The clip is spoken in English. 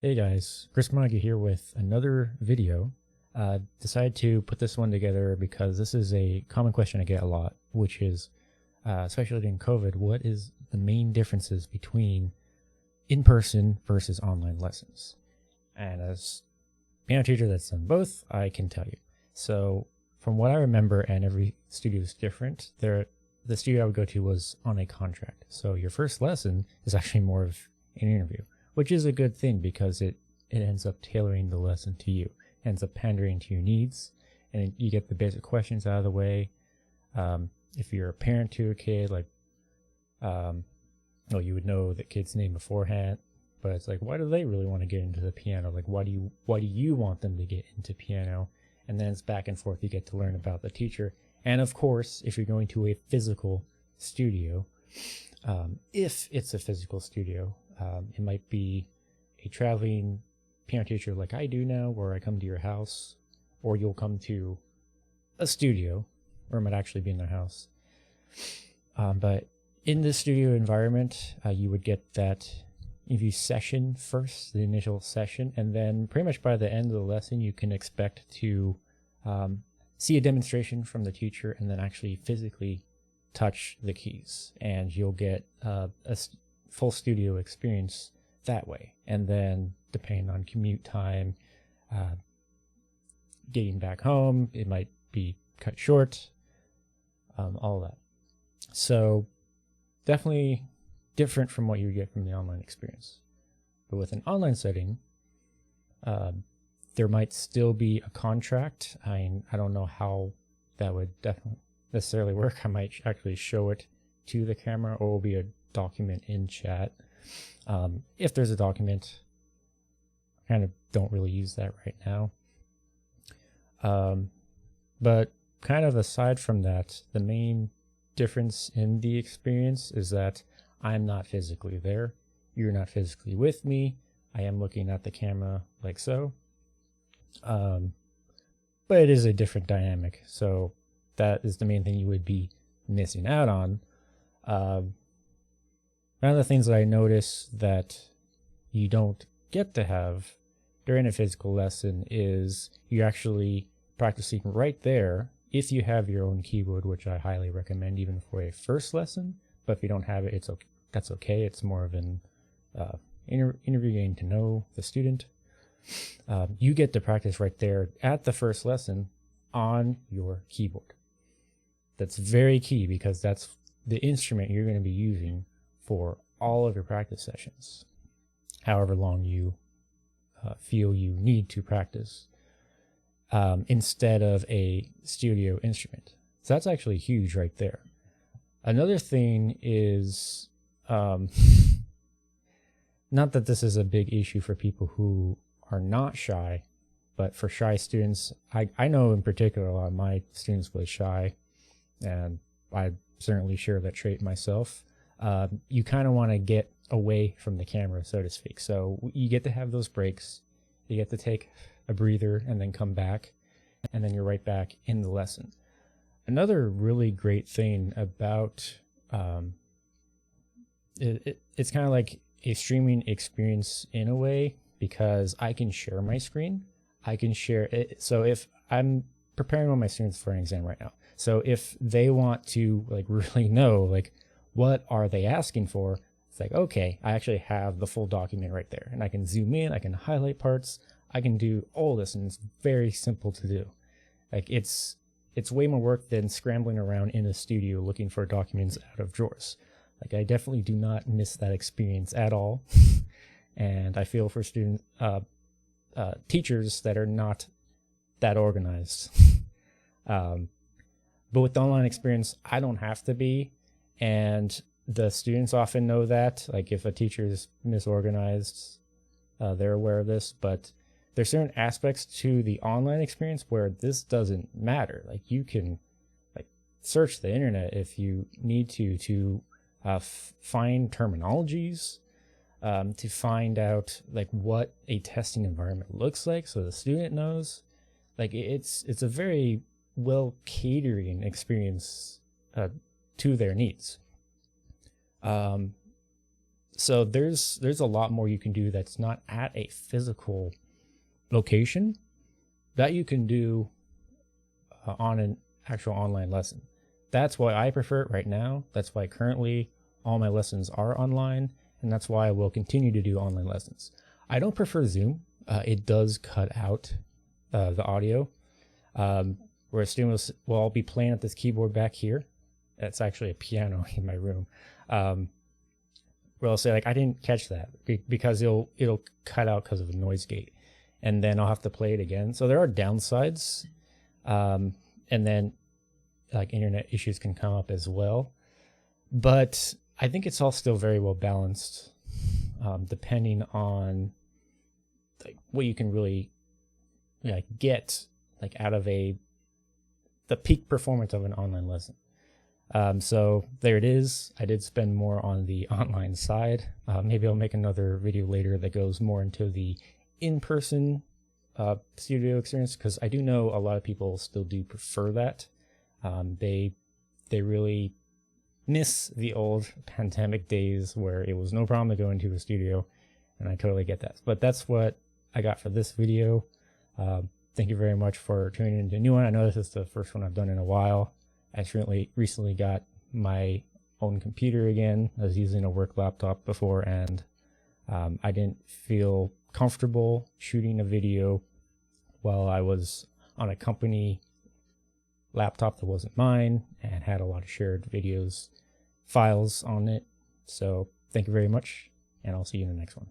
Hey guys, Chris Montague here with another video. Decided to put this one together because this is a common question I get a lot, which is, especially during COVID, what is the main differences between in-person versus online lessons? And as piano teacher that's done both, I can tell you. So from what I remember, and every studio is different, the studio I would go to was on a contract. So your first lesson is actually more of an interview, which is a good thing because it ends up tailoring the lesson to you, ends up pandering to your needs, and you get the basic questions out of the way. If you're a parent to a kid, well, you would know the kid's name beforehand, but it's like, why do they really want to get into the piano? Like, why do you want them to get into piano? And then it's back and forth. You get to learn about the teacher. And of course, if you're going to a physical studio, if it's a physical studio, it might be a traveling piano teacher like I do now, where I come to your house, or you'll come to a studio, or it might actually be in their house. But in this studio environment, you would get that interview session first, the initial session, and then pretty much by the end of the lesson, you can expect to see a demonstration from the teacher and then actually physically touch the keys, and you'll get a full studio experience that way. And then depending on commute time, getting back home, it might be cut short, all of that. So definitely different from what you get from the online experience. But with an online setting, there might still be a contract. I don't know how that would definitely necessarily work. I might actually show it to the camera, or it will be a document in chat. If there's a document, I kind of don't really use that right now. But kind of aside from that, the main difference in the experience is that I'm not physically there. You're not physically with me. I am looking at the camera like so. But it is a different dynamic. So that is the main thing you would be missing out on. One of the things that I notice that you don't get to have during a physical lesson is you're actually practicing right there if you have your own keyboard, which I highly recommend even for a first lesson. But if you don't have it, it's okay. That's okay. It's more of an interview, getting to know the student. You get to practice right there at the first lesson on your keyboard. That's very key because that's the instrument you're going to be using for all of your practice sessions, however long you feel you need to practice, instead of a studio instrument. So that's actually huge right there. Another thing is, not that this is a big issue for people who are not shy, but for shy students, I know in particular a lot of my students was shy, and I certainly share that trait myself. You kind of want to get away from the camera, so to speak. So you get to have those breaks. You get to take a breather and then come back, and then you're right back in the lesson. Another really great thing about it's kind of like a streaming experience in a way, because I can share my screen. I can share it. So if I'm preparing one of my students for an exam right now, so if they want to really know what are they asking for, it's like, okay, I actually have the full document right there, and I can zoom in, I can highlight parts, I can do all this, and it's very simple to do. It's way more work than scrambling around in a studio looking for documents out of drawers. I definitely do not miss that experience at all. And I feel for students, teachers that are not that organized. But with the online experience, I don't have to be. And the students often know that. If a teacher is misorganized, they're aware of this. But there's certain aspects to the online experience where this doesn't matter. You can search the internet if you need to find terminologies, to find out what a testing environment looks like, so the student knows. It's a very well catering experience to their needs. So there's a lot more you can do that's not at a physical location that you can do on an actual online lesson. That's why I prefer it right now. That's why currently all my lessons are online, and that's why I will continue to do online lessons. I don't prefer Zoom. It does cut out the audio. Where students will all be playing at this keyboard back here. That's actually a piano in my room. Where I'll say like, I didn't catch that because it'll cut out because of a noise gate, and then I'll have to play it again. So there are downsides, and then like internet issues can come up as well. But I think it's all still very well balanced, depending on like what you can really get like out of the peak performance of an online lesson. So there it is. I did spend more on the online side. Maybe I'll make another video later that goes more into the in-person studio experience, because I do know a lot of people still do prefer that. They really miss the old pandemic days where it was no problem to go into a studio, and I totally get that. But that's what I got for this video. Thank you very much for tuning into a new one. I know this is the first one I've done in a while. I recently got my own computer again. I was using a work laptop before, and I didn't feel comfortable shooting a video while I was on a company laptop that wasn't mine and had a lot of shared files on it. So thank you very much, and I'll see you in the next one.